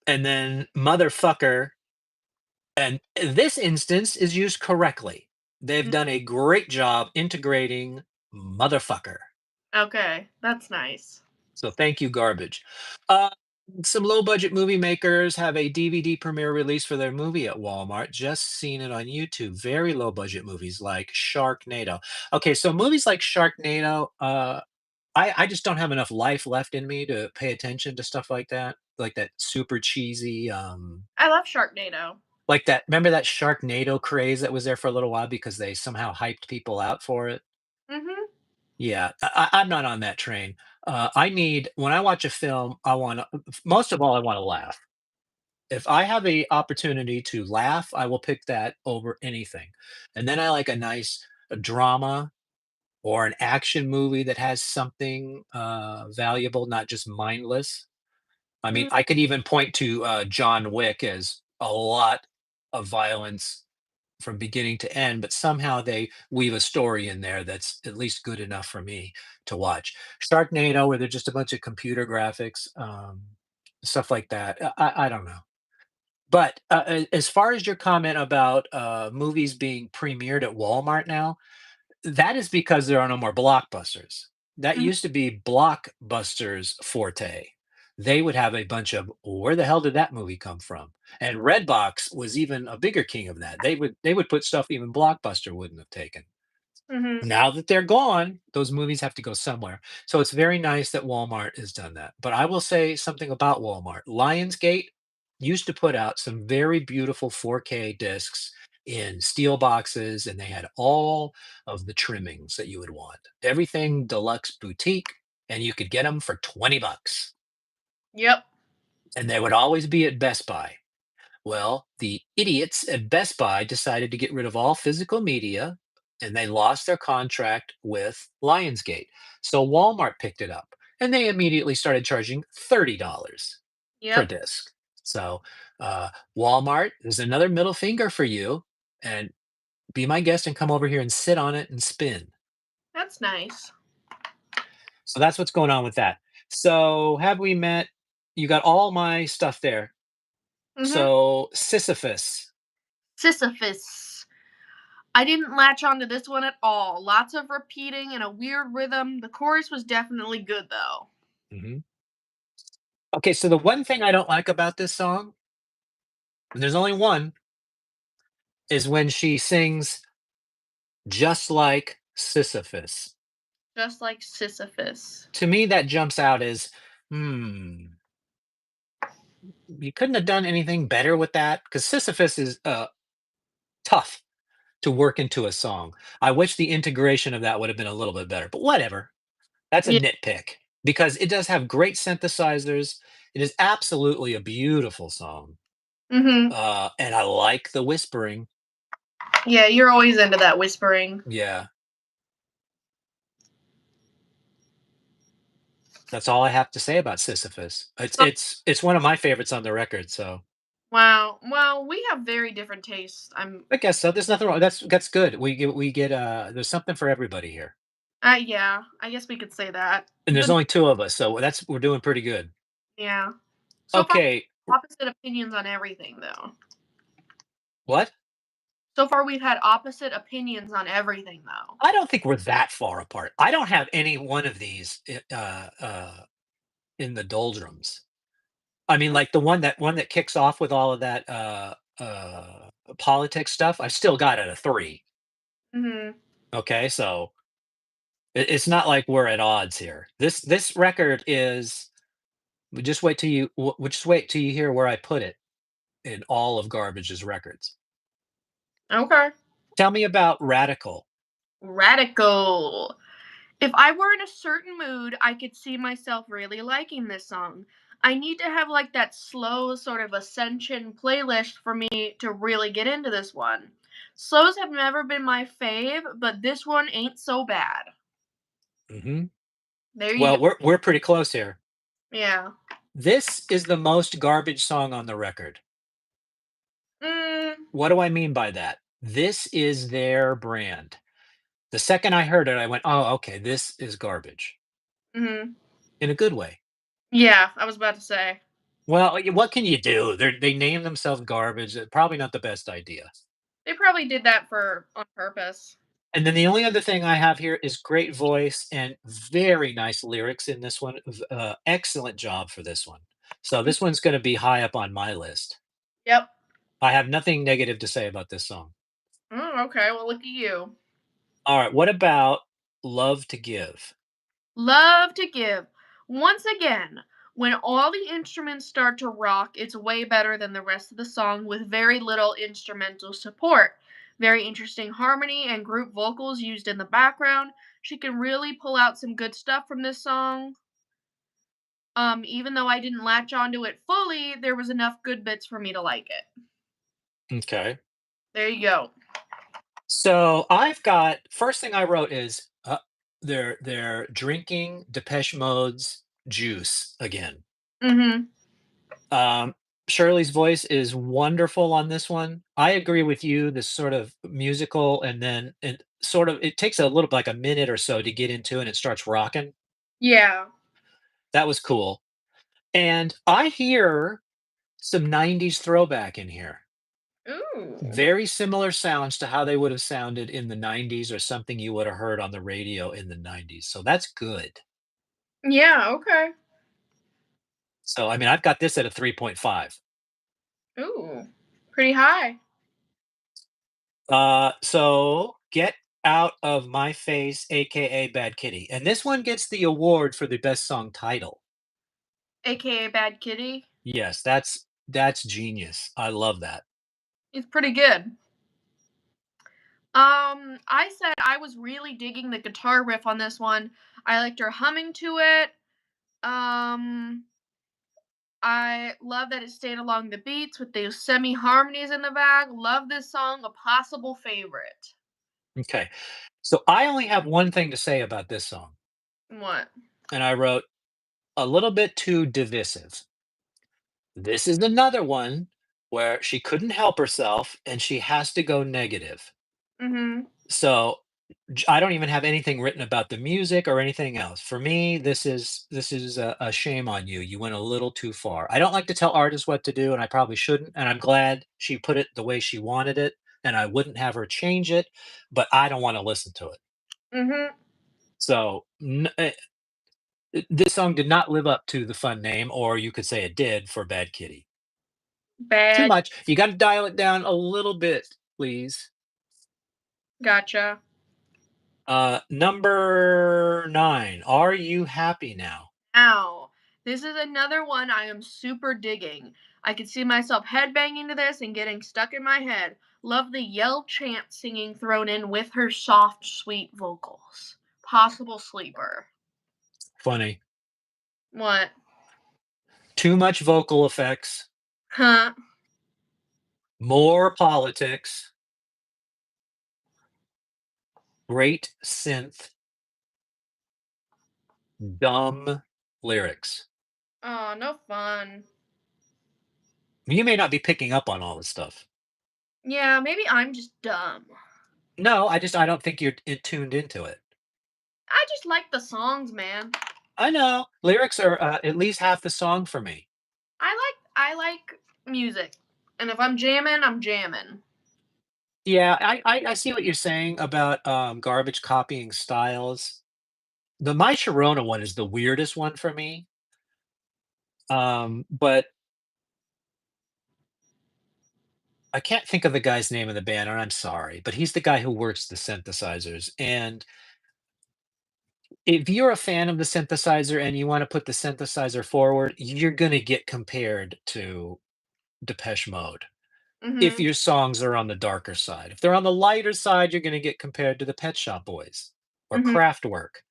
Speaker 1: and then "Motherfucker," and this instance is used correctly. They've
Speaker 2: Mm,
Speaker 1: done a great job integrating "Motherfucker."
Speaker 2: okay, that's nice.
Speaker 1: So thank you, garbage. Uh, some low budget movie makers have a DVD premiere release for their movie at Walmart. Just seen it on YouTube. Very low budget movies like Sharknado. Okay, so movies like Sharknado, I just don't have enough life left in me to pay attention to stuff like that super cheesy,
Speaker 2: I love Sharknado.
Speaker 1: like that. Remember that Sharknado craze that was there for a little while because they somehow hyped people out for it?
Speaker 2: Mhm.
Speaker 1: Yeah, I'm not on that train. I need when I watch a film, I wanna most of all, I wanna laugh. If I have a opportunity to laugh, I will pick that over anything. And then I like a nice drama or an action movie that has something, valuable, not just mindless. I mean,
Speaker 2: Mm,
Speaker 1: I could even point to, John Wick as a lot of violence from beginning to end, but somehow they weave a story in there that's at least good enough for me to watch. Sharknado, where they're just a bunch of computer graphics, stuff like that. I don't know. But as far as your comment about movies being premiered at Walmart now, that is because there are no more blockbusters. That
Speaker 2: mhm,
Speaker 1: used to be Blockbuster's forte. They would have a bunch of where the hell did that movie come from? And Redbox was even a bigger king of that. They would put stuff even Blockbuster wouldn't have taken.
Speaker 2: mhm.
Speaker 1: Now that they're gone, those movies have to go somewhere. So it's very nice that Walmart has done that. But I will say something about Walmart. Lionsgate used to put out some very beautiful 4K discs in steel boxes, and they had all of the trimmings that you would want. Everything deluxe boutique, and you could get them for 20 bucks.
Speaker 2: Yep.
Speaker 1: And they would always be at Best Buy. Well, the idiots at Best Buy decided to get rid of all physical media and they lost their contract with Lionsgate. So Walmart picked it up and they immediately started charging $30 per
Speaker 2: Yep.
Speaker 1: disc. So, Walmart is another middle finger for you. And be my guest and come over here and sit on it and spin.
Speaker 2: That's nice.
Speaker 1: So that's what's going on with that. So, have we met? You got all my stuff there.
Speaker 2: Mhm.
Speaker 1: So, Sisyphus.
Speaker 2: Sisyphus. I didn't latch onto this one at all. Lots of repeating and a weird rhythm. The chorus was definitely good though.
Speaker 1: Mhm. Okay, so the one thing I don't like about this song, and there's only one, is when she sings just like Sisyphus.
Speaker 2: Just like Sisyphus.
Speaker 1: To me, that jumps out as Hmm. You couldn't have done anything better with that because Sisyphus is tough to work into a song. I wish the integration of that would have been a little bit better, but whatever. That's a
Speaker 2: Yeah.
Speaker 1: nitpick because it does have great synthesizers. It is absolutely a beautiful song.
Speaker 2: Mhm.
Speaker 1: And I like the whispering.
Speaker 2: Yeah, you're always into that whispering.
Speaker 1: Yeah, that's all I have to say about Sisyphus. It's
Speaker 2: So
Speaker 1: it's it's one of my favorites on the record, so
Speaker 2: wow. Well, we have very different tastes.
Speaker 1: I guess so. There's nothing wrong. That's good. We get there's something for everybody here.
Speaker 2: yeah, I guess we could say that.
Speaker 1: And there's
Speaker 2: The
Speaker 1: only 2 of us, so we're doing pretty good.
Speaker 2: Yeah. So far,
Speaker 1: Okay,
Speaker 2: opposite opinions on everything, though.
Speaker 1: what?
Speaker 2: So far, we've had opposite opinions on everything, though.
Speaker 1: I don't think we're that far apart. I don't have any one of these in the doldrums. I mean, like the one that kicks off with all of that politics stuff, I still got it a 3.
Speaker 2: Mhm.
Speaker 1: Okay, so it's not like we're at odds here. This record is just wait till you hear where I put it in all of Garbage's records.
Speaker 2: Okay.
Speaker 1: Tell me about Radical.
Speaker 2: Radical. If I were in a certain mood, I could see myself really liking this song. I need to have like that slow sort of ascension playlist for me to really get into this one. Slows have never been my fave, but this one ain't so bad.
Speaker 1: Mhm.
Speaker 2: There you go.
Speaker 1: Well, we're pretty close here.
Speaker 2: Yeah.
Speaker 1: This is the most Garbage song on the record.
Speaker 2: Mm,
Speaker 1: What do I mean by that? This is their brand. The second I heard it, I went, "Oh, okay, this is Garbage,"
Speaker 2: mhm.
Speaker 1: in a good way.
Speaker 2: Yeah, I was about to say.
Speaker 1: Well, what can you do? They name themselves Garbage, probably not the best idea.
Speaker 2: They probably did that for on purpose.
Speaker 1: And then the only other thing I have here is great voice and very nice lyrics in this one. Excellent job for this one. So
Speaker 2: Mm,
Speaker 1: this one's gonna be high up on my list.
Speaker 2: yep.
Speaker 1: I have nothing negative to say about this song.
Speaker 2: Oh, okay. Well, look at you.
Speaker 1: Alright, what about Love to Give?
Speaker 2: Love to give. Once again, when all the instruments start to rock, it's way better than the rest of the song with very little instrumental support. Very interesting harmony and group vocals used in the background. She can really pull out some good stuff from this song. Even though I didn't latch onto it fully, there was enough good bits for me to like it.
Speaker 1: Okay.
Speaker 2: There you go.
Speaker 1: So I've got first thing I wrote is, they're drinking Depeche Mode's Juice again.
Speaker 2: Mhm.
Speaker 1: Um, Shirley's voice is wonderful on this one. I agree with you, this sort of musical and then it takes a little like a minute or so to get into and it starts rocking.
Speaker 2: Yeah.
Speaker 1: That was cool. And I hear some 90s throwback in here.
Speaker 2: Ooh.
Speaker 1: Very similar sounds to how they would have sounded in the 90s or something you would have heard on the radio in the 90s. So that's good.
Speaker 2: Yeah, okay.
Speaker 1: So, I mean, I've got this at a 3.5.
Speaker 2: Ooh. Pretty high.
Speaker 1: So Get Out of My Face, aka Bad Kitty. And this one gets the award for the best song title.
Speaker 2: AKA Bad Kitty.
Speaker 1: Yes, that's genius. I love that.
Speaker 2: It's pretty good. I said I was really digging the guitar riff on this one. I liked her humming to it. Um, I love that it stayed along the beats with those semi harmonies in the back. Love this song, a possible favorite.
Speaker 1: Okay. So I only have one thing to say about this song.
Speaker 2: What?
Speaker 1: And I wrote a little bit too divisive. This is another one where she couldn't help herself and she has to go negative.
Speaker 2: Mm-hmm.
Speaker 1: So I don't even have anything written about the music or anything else. For me, this is a shame on you. You went a little too far. I don't like to tell artists what to do, and I probably shouldn't. And I'm glad she put it the way she wanted it, and I wouldn't have her change it. But I don't want to listen to it.
Speaker 2: Mm-hmm.
Speaker 1: So this song did not live up to the fun name, or you could say it did for Bad Kitty. Too
Speaker 2: Bad.
Speaker 1: much. You got to dial it down a little bit, please.
Speaker 2: Gotcha.
Speaker 1: Number 9. Are you happy now?
Speaker 2: Ow. This is another one I am super digging. I could see myself headbanging to this and getting stuck in my head. Love the yell chant singing thrown in with her soft, sweet vocals. Possible sleeper.
Speaker 1: Funny.
Speaker 2: What?
Speaker 1: Too much vocal effects,
Speaker 2: Huh?
Speaker 1: more politics, great synth, dumb lyrics.
Speaker 2: Oh, no fun.
Speaker 1: You may not be picking up on all this stuff.
Speaker 2: Yeah, maybe I'm just dumb.
Speaker 1: No, I don't think you're tuned into it.
Speaker 2: I just like the songs, man.
Speaker 1: I know. Lyrics are, at least half the song for me.
Speaker 2: I like music. And if I'm jamming, I'm jamming.
Speaker 1: Yeah, I see what you're saying about, garbage copying styles. The My Sharona one is the weirdest one for me, but I can't think of the guy's name of the band, and I'm sorry, but he's the guy who works the synthesizers, and if you're a fan of the synthesizer and you wanna put the synthesizer forward, you're gonna get compared to Depeche Mode. If
Speaker 2: Mhm.
Speaker 1: your songs are on the darker side. If they're on the lighter side, you're gonna get compared to the Pet Shop Boys or
Speaker 2: Mhm.
Speaker 1: Kraftwerk.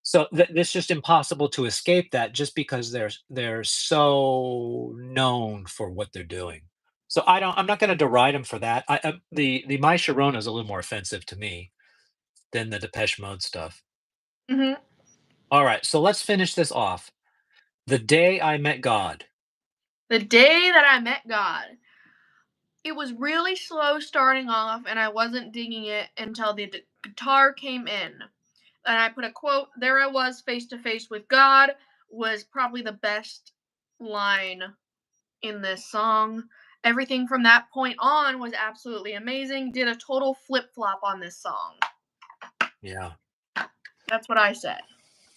Speaker 1: So it's just impossible to escape that just because they're so known for what they're doing. So I'm not gonna deride them for that. The My Sharona is a little more offensive to me than the Depeche Mode stuff.
Speaker 2: Mhm.
Speaker 1: Alright, so let's finish this off. The Day I Met God.
Speaker 2: The day that I met God. It was really slow starting off, and I wasn't digging it until the guitar came in. And I put a quote, "There I was face to face with God," was probably the best line in this song. Everything from that point on was absolutely amazing. Did a total flip flop on this song.
Speaker 1: Yeah.
Speaker 2: That's what I said.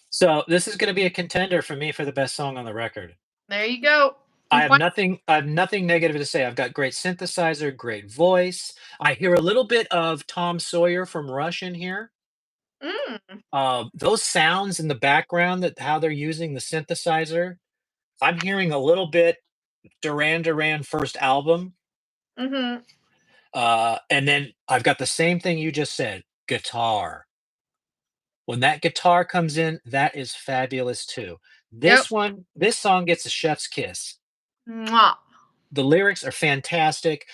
Speaker 1: So this is gonna be a contender for me for the best song on the record.
Speaker 2: There you go.
Speaker 1: I
Speaker 2: And
Speaker 1: have
Speaker 2: fin-
Speaker 1: nothing negative to say. I've got great synthesizer, great voice. I hear a little bit of Tom Sawyer from Rush in here.
Speaker 2: mm,
Speaker 1: Those sounds in the background that how they're using the synthesizer, I'm hearing a little bit Duran Duran first album,
Speaker 2: mhm,
Speaker 1: and then I've got the same thing you just said, guitar. When that guitar comes in, that is fabulous too.
Speaker 2: yep.
Speaker 1: This song gets a chef's kiss.
Speaker 2: Mwah.
Speaker 1: The lyrics are fantastic,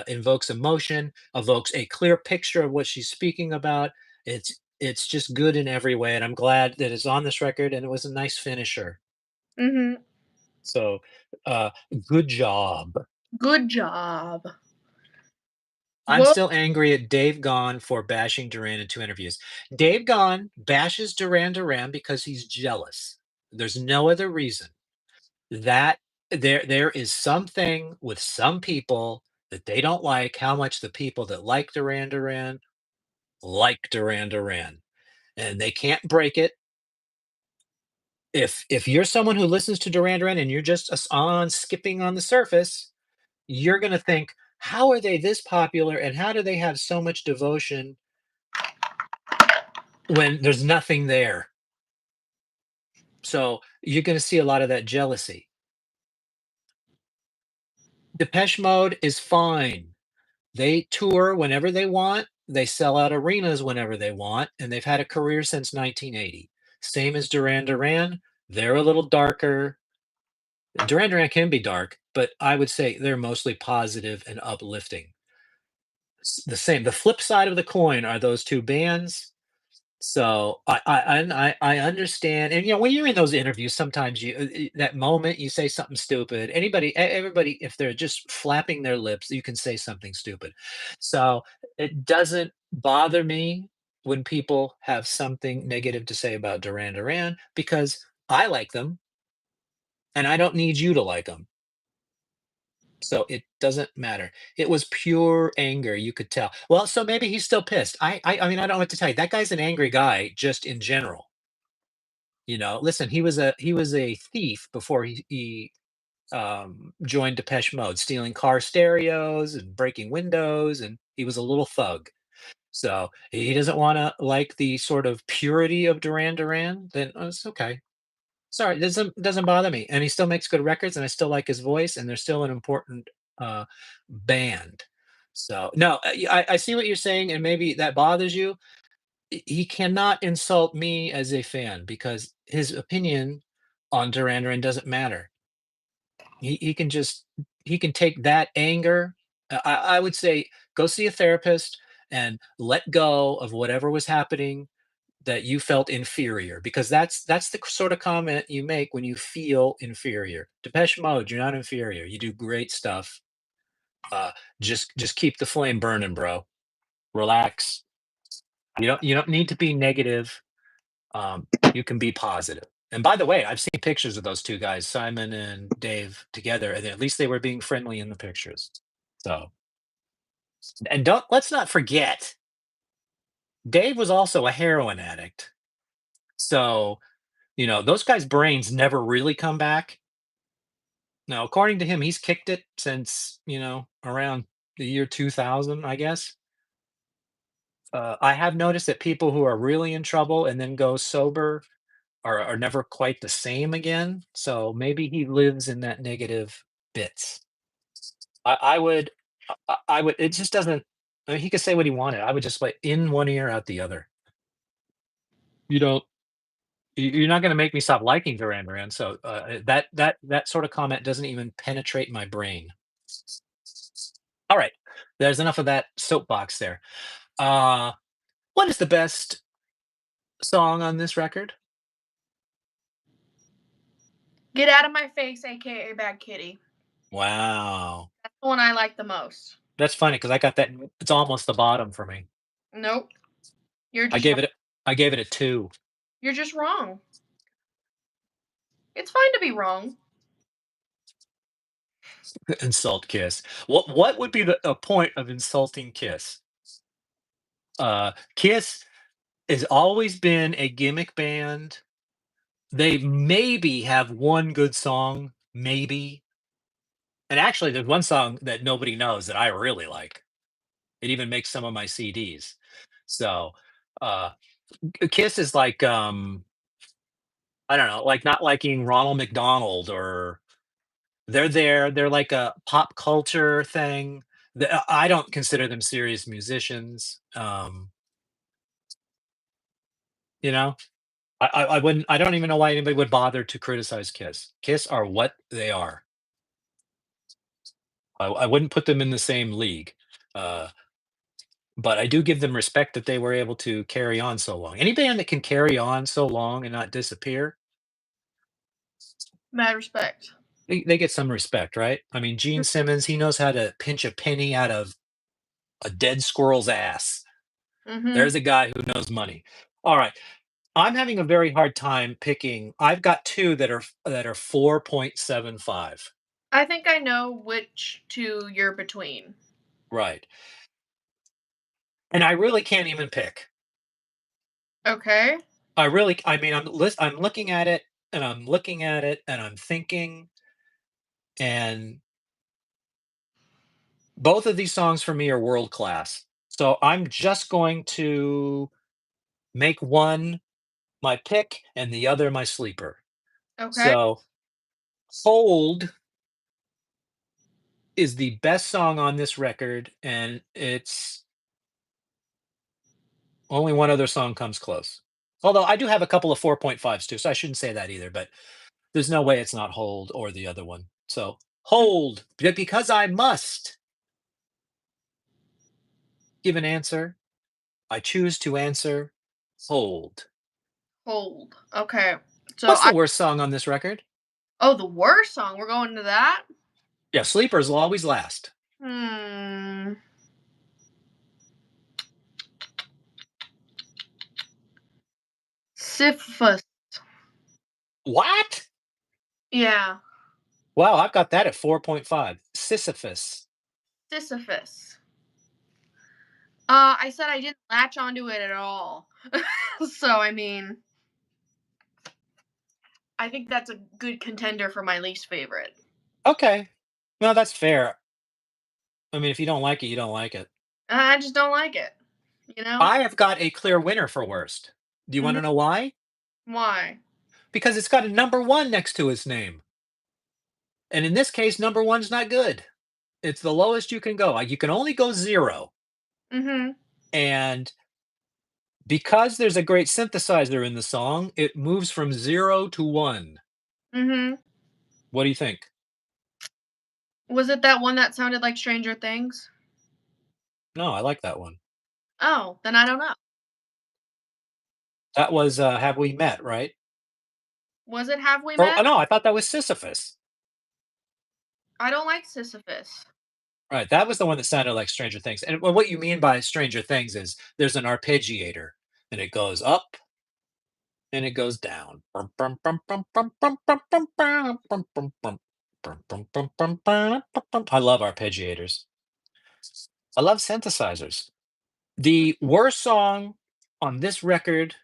Speaker 1: invokes emotion, evokes a clear picture of what she's speaking about. It's just good in every way, and I'm glad that it's on this record, and it was a nice finisher.
Speaker 2: Mhm.
Speaker 1: So, uh, good job.
Speaker 2: Good job.
Speaker 1: I'm
Speaker 2: Whoa.
Speaker 1: still angry at Dave Gahan for bashing Duran in 2 interviews. Dave Gahan bashes Duran Duran because he's jealous. There's no other reason. That there is something with some people that they don't like how much the people that like Duran Duran, and they can't break it. If you're someone who listens to Duran Duran and you're just on skipping on the surface, you're gonna think, "How are they this popular, and how do they have so much devotion when there's nothing there?" So, you're gonna see a lot of that jealousy. Depeche Mode is fine. They tour whenever they want, they sell out arenas whenever they want, and they've had a career since 1980. Same as Duran Duran, they're a little darker. Duran Duran can be dark, but I would say they're mostly positive and uplifting. The flip side of the coin are those 2 bands. So, I understand, and, when you're in those interviews, sometimes that moment you say something stupid. Everybody, if they're just flapping their lips, you can say something stupid. So, it doesn't bother me when people have something negative to say about Duran Duran because I like them, and I don't need you to like them. So, it doesn't matter. It was pure anger, you could tell. Well, so maybe he's still pissed. I mean, I don't know what to tell you. That guy's an angry guy just in general. Listen, he was a thief before he joined Depeche Mode, stealing car stereos and breaking windows, and he was a little thug. So he doesn't want to like the sort of purity of Duran Duran. Then it's okay. Sorry, it doesn't bother me, and he still makes good records, and I still like his voice, and they're still an important, uh, band. So, no, I see what you're saying, and maybe that bothers you. He cannot insult me as a fan because his opinion on Duran Duran doesn't matter. He can just he can take that anger. I would say go see a therapist and let go of whatever was happening that you felt inferior because that's the sort of comment you make when you feel inferior. Depeche Mode, you're not inferior. You do great stuff. Uh, just keep the flame burning, bro. Relax. You don't need to be negative. You can be positive. And by the way, I've seen pictures of those two guys, Simon and Dave, together, and at least they were being friendly in the pictures. So, and don't let's not forget, Dave was also a heroin addict. So, those guys' brains never really come back. Now, according to him, he's kicked it since, around the year 2000, I guess. I have noticed that people who are really in trouble and then go sober are never quite the same again. So maybe he lives in that negative bits. I would, I would. It just doesn't. I mean, he could say what he wanted. I would just like in one ear, out the other. You don't. You're not going to make me stop liking Duran Duran. So that sort of comment doesn't even penetrate my brain. All right, there's enough of that soapbox there. Uh, what is the best song on this record?
Speaker 2: Get Out of My Face, aka Bad Kitty.
Speaker 1: Wow,
Speaker 2: That's the one I like the most.
Speaker 1: that's funny because I got that. It's almost the bottom for me.
Speaker 2: Nope. You're
Speaker 1: I
Speaker 2: just
Speaker 1: gave
Speaker 2: wrong.
Speaker 1: it. I gave it a two.
Speaker 2: You're just wrong. It's fine to be wrong.
Speaker 1: Insult Kiss. What would be the a point of insulting Kiss? Kiss has always been a gimmick band. They maybe have one good song, maybe. And actually, there's one song that nobody knows that I really like. It even makes some of my CDs. So, uh, Kiss is like, I don't know, like not liking Ronald McDonald or they're there. They're like a pop culture thing. I don't consider them serious musicians. You know, I wouldn't. I don't even know why anybody would bother to criticize Kiss. Kiss are what they are. I wouldn't put them in the same league. Uh, but I do give them respect that they were able to carry on so long. Any band that can carry on so long and not disappear,
Speaker 2: Mad respect.
Speaker 1: they get some respect, right? I mean, Gene Simmons, he knows how to pinch a penny out of a dead squirrel's ass.
Speaker 2: Mm-hmm.
Speaker 1: There's a guy who knows money. All right. I'm having a very hard time picking. I've got two that are 4.75.
Speaker 2: I think I know which two you're between.
Speaker 1: Right. And I really can't even pick.
Speaker 2: Okay.
Speaker 1: I mean, I'm looking at it and I'm looking at it and I'm thinking, and both of these songs for me are world class. So I'm just going to make one my pick and the other my sleeper.
Speaker 2: Okay.
Speaker 1: So Hold is the best song on this record, and it's only one other song comes close. Although I do have a couple of 4.5s too, so I shouldn't say that either, but there's no way it's not Hold or the other one. So Hold, because I must give an answer, I choose to answer Hold.
Speaker 2: Hold. Okay. So
Speaker 1: What's
Speaker 2: I
Speaker 1: the worst song on this record?
Speaker 2: oh the worst song. We're going to that.
Speaker 1: Yeah, Sleepers will always last.
Speaker 2: Hmm. Sisyphus.
Speaker 1: What?
Speaker 2: Yeah.
Speaker 1: Wow, I've got that at 4.5. Sisyphus.
Speaker 2: Sisyphus. I said I didn't latch onto it at all. So I mean, I think that's a good contender for my least favorite.
Speaker 1: Okay. No, that's fair. I mean, if you don't like it, you don't like it.
Speaker 2: I just don't like it. You know?
Speaker 1: I have got a clear winner for worst. Do you
Speaker 2: Mhm.
Speaker 1: wanna know why?
Speaker 2: Why?
Speaker 1: because it's got a number one next to its name. And in this case, number one's not good. It's the lowest you can go. Like, you can only go zero.
Speaker 2: Mhm.
Speaker 1: And because there's a great synthesizer in the song, it moves from zero to one.
Speaker 2: Mhm.
Speaker 1: What do you think?
Speaker 2: Was it that one that sounded like Stranger Things?
Speaker 1: No, I like that one.
Speaker 2: Oh, then I don't know.
Speaker 1: That was Have We Met, right?
Speaker 2: Was it Have We
Speaker 1: Or
Speaker 2: Met?
Speaker 1: no, I thought that was Sisyphus.
Speaker 2: I don't like Sisyphus.
Speaker 1: Right, that was the one that sounded like Stranger Things. And what you mean by Stranger Things is there's an arpeggiator and it goes up and it goes down. I love arpeggiators. I love synthesizers. The worst song on this record,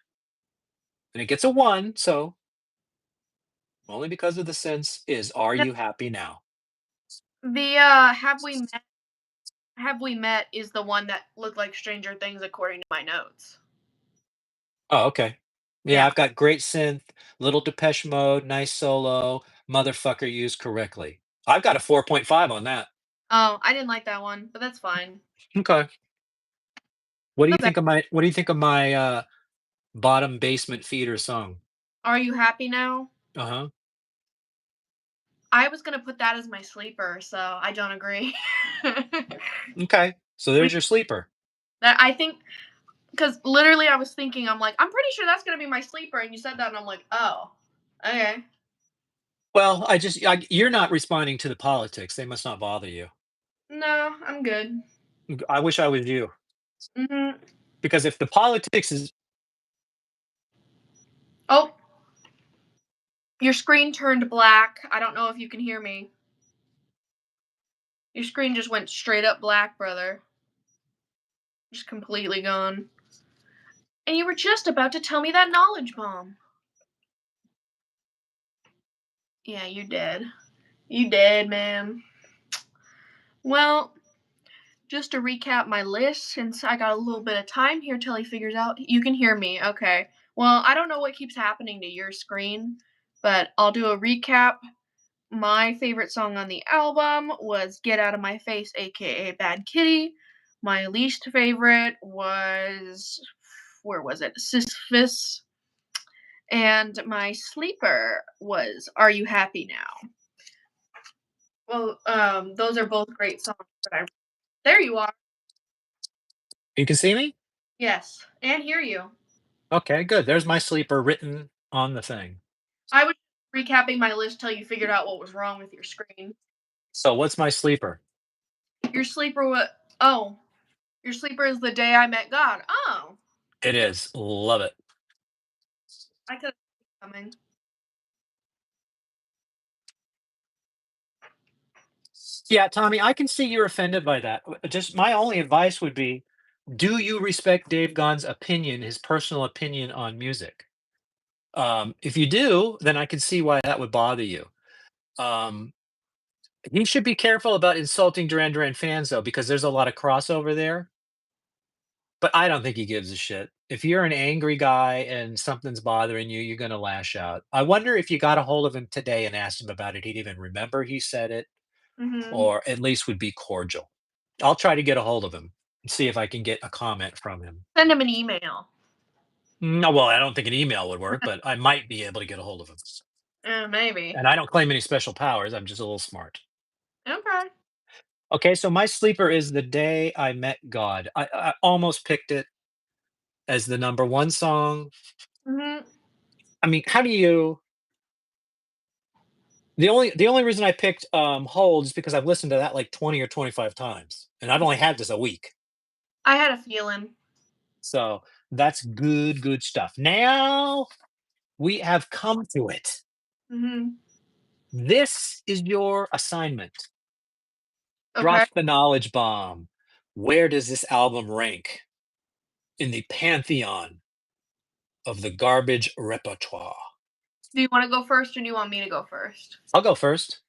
Speaker 1: and it gets a one, so only because of the synths, is Are
Speaker 2: No,
Speaker 1: You Happy Now?
Speaker 2: the, Have We Met is the one that looked like Stranger Things according to my notes.
Speaker 1: Oh, okay. Yeah,
Speaker 2: Yeah.
Speaker 1: I've got great synth, little Depeche Mode, nice solo, motherfucker used correctly. I've got a 4.5 on that.
Speaker 2: Oh, I didn't like that one, but that's fine.
Speaker 1: Okay. What do you
Speaker 2: Not bad.
Speaker 1: think of my bottom basement feeder song?
Speaker 2: Are You Happy Now?
Speaker 1: Uh-huh.
Speaker 2: I was gonna put that as my sleeper, so I don't agree.
Speaker 1: Okay. So
Speaker 2: We
Speaker 1: there's your sleeper.
Speaker 2: that I think because literally I was thinking, I'm like, "I'm pretty sure that's gonna be my sleeper," and you said that, and I'm like, "Oh, okay."
Speaker 1: Well, you're not responding to the politics. They must not bother you.
Speaker 2: No, I'm good.
Speaker 1: I wish I was you.
Speaker 2: Mhm.
Speaker 1: Because if the politics is
Speaker 2: Oh, your screen turned black. I don't know if you can hear me. Your screen just went straight up black, brother. Just completely gone. And you were just about to tell me that knowledge bomb. Yeah, you dead. You dead, man. Well, just to recap my list, since I got a little bit of time here till he figures out. You can hear me, okay. Well, I don't know what keeps happening to your screen, but I'll do a recap. My favorite song on the album was Get Out of My Face, aka Bad Kitty. My least favorite was, where was it? Sisyphus. And my sleeper was Are You Happy Now? Well, those are both great songs, but there you are.
Speaker 1: you can see me?
Speaker 2: Yes, and hear you.
Speaker 1: Okay, good. There's my sleeper written on the thing.
Speaker 2: I was recapping my list till you figured out what was wrong with your screen.
Speaker 1: So what's my sleeper?
Speaker 2: Your sleeper oh, your sleeper is The Day I Met God. Oh,
Speaker 1: It is. Love it.
Speaker 2: I could have coming.
Speaker 1: Yeah, Tommy, I can see you're offended by that. Just my only advice would be, do you respect Dave Gahn's opinion, his personal opinion on music? If you do, then I can see why that would bother you. Um, he should be careful about insulting Duran Duran fans, though, because there's a lot of crossover there. But I don't think he gives a shit. If you're an angry guy and something's bothering you, you're gonna lash out. I wonder if you got a hold of him today and asked him about it, he'd even remember he said it,
Speaker 2: Mhm.
Speaker 1: or at least would be cordial. I'll try to get a hold of him and see if I can get a comment from him.
Speaker 2: Send him an email.
Speaker 1: No, well, I don't think an email would work, but I might be able to get a hold of him.
Speaker 2: Maybe.
Speaker 1: And I don't claim any special powers. I'm just a little smart.
Speaker 2: Okay.
Speaker 1: Okay, so my sleeper is The Day I Met God. I almost picked it as the number one song.
Speaker 2: Mhm.
Speaker 1: I mean, how do you the only reason I picked Hold is because I've listened to that like 20 or 25 times. And I've only had this a week.
Speaker 2: I had a feeling.
Speaker 1: So that's good, good stuff. Now we have come to it.
Speaker 2: Mhm.
Speaker 1: This is your assignment.
Speaker 2: Okay.
Speaker 1: Drop the knowledge bomb. Where does this album rank in the pantheon of the garbage repertoire?
Speaker 2: Do you want to go first, or do you want me to go first?
Speaker 1: I'll go first.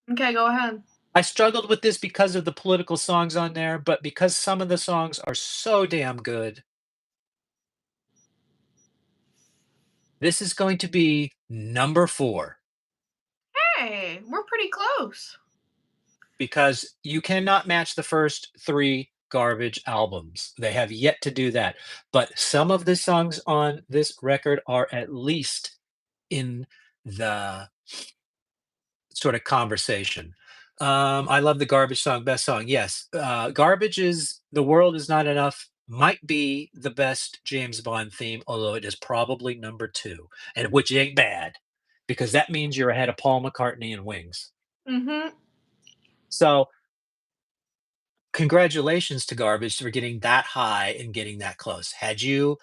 Speaker 2: Okay, go ahead.
Speaker 1: I struggled with this because of the political songs on there, but because some of the songs are so damn good, This is going to be number 4
Speaker 2: Hey, we're pretty close.
Speaker 1: because you cannot match the first 3 Garbage albums. They have yet to do that, but some of the songs on this record are at least in the sort of conversation. I love the Garbage song, best song. Yes, Garbage is "The World Is Not Enough" might be the best James Bond theme, although it is probably number 2, and which ain't bad, because that means you're ahead of Paul McCartney and Wings.
Speaker 2: Mhm.
Speaker 1: So, congratulations to Garbage for getting that high and getting that close. Had you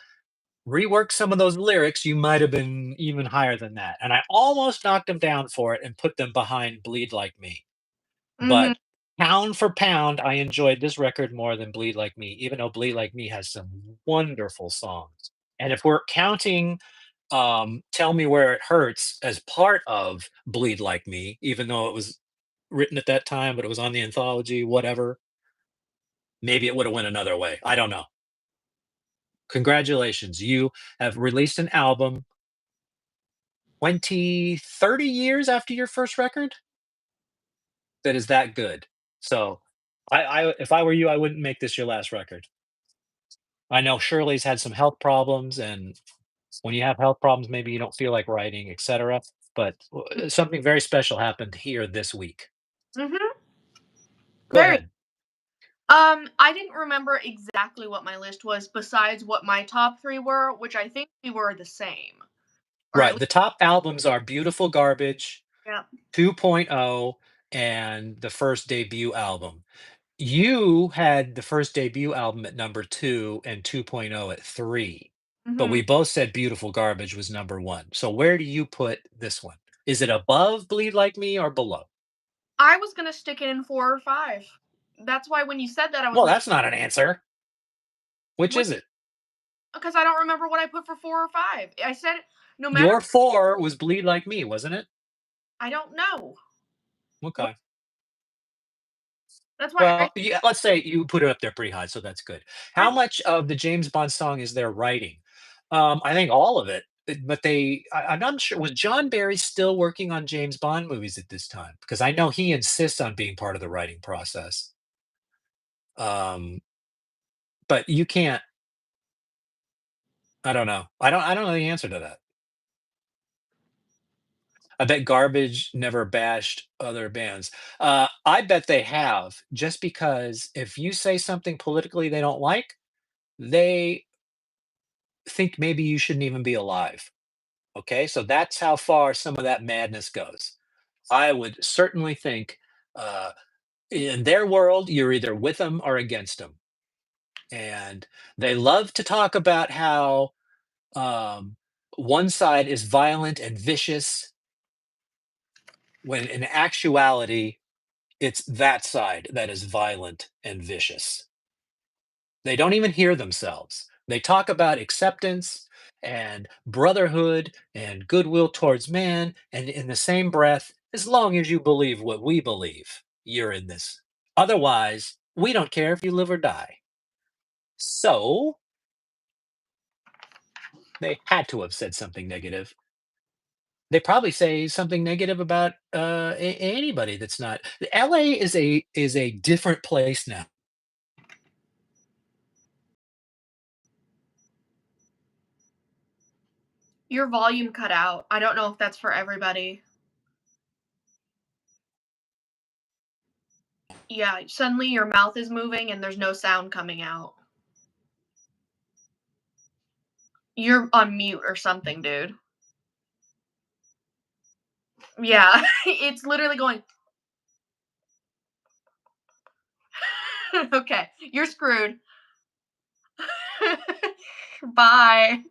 Speaker 1: reworked some of those lyrics, you might have been even higher than that, and I almost knocked them down for it and put them behind "Bleed Like Me."
Speaker 2: Mhm.
Speaker 1: But pound for pound, I enjoyed this record more than Bleed Like Me, even though Bleed Like Me has some wonderful songs. And if we're counting Tell Me Where It Hurts as part of Bleed Like Me, even though it was written at that time, but it was on the anthology, whatever, maybe it would have went another way. I don't know. Congratulations. You have released an album 30 years after your first record that is that good. So if I were you, I wouldn't make this your last record. I know Shirley's had some health problems, and when you have health problems, maybe you don't feel like writing, etc. But something very special happened here this week.
Speaker 2: Mhm.
Speaker 1: Go
Speaker 2: Very.
Speaker 1: ahead.
Speaker 2: I didn't remember exactly what my list was besides what my top 3 were, which I think we were the same, or at
Speaker 1: Right.
Speaker 2: least
Speaker 1: The top albums are Beautiful Garbage,
Speaker 2: yeah.
Speaker 1: 2.0, and the first debut album. You had the first debut album at number 2 and 2.0 at 3, but we
Speaker 2: Mhm.
Speaker 1: both said Beautiful Garbage was number 1. So where do you put this one? Is it above Bleed Like Me or below?
Speaker 2: I was gonna stick it in 4 or 5. That's why when you said that, I was
Speaker 1: Well,
Speaker 2: like,
Speaker 1: that's not an answer. Which
Speaker 2: "What?"
Speaker 1: is it?
Speaker 2: Because I don't remember what I put for 4 or 5. I said no matter.
Speaker 1: Your 4 was Bleed Like Me, wasn't it?
Speaker 2: I don't know. What
Speaker 1: Okay.
Speaker 2: that's why I
Speaker 1: Well, yeah, let's say you put it up there pretty high, so that's good.
Speaker 2: I
Speaker 1: How much of the James Bond song is there writing? I think all of it, but I'm not sure. Was John Barry still working on James Bond movies at this time? Because I know he insists on being part of the writing process. Um, but you can't. I don't know. I don't know the answer to that. I bet Garbage never bashed other bands. I bet they have, just because if you say something politically they don't like, they think maybe you shouldn't even be alive. Okay, so that's how far some of that madness goes. I would certainly think uh, in their world, you're either with them or against them. And they love to talk about how um, one side is violent and vicious, when in actuality, it's that side that is violent and vicious. They don't even hear themselves. They talk about acceptance and brotherhood and goodwill towards man, and in the same breath, as long as you believe what we believe, you're in this. Otherwise, we don't care if you live or die. So, they had to have said something negative. They probably say something negative about anybody that's not. LA is a different place now.
Speaker 2: your volume cut out. I don't know if that's for everybody. Yeah, suddenly your mouth is moving and there's no sound coming out. You're on mute or something, dude. Yeah, it's literally going, okay, you're screwed. Bye.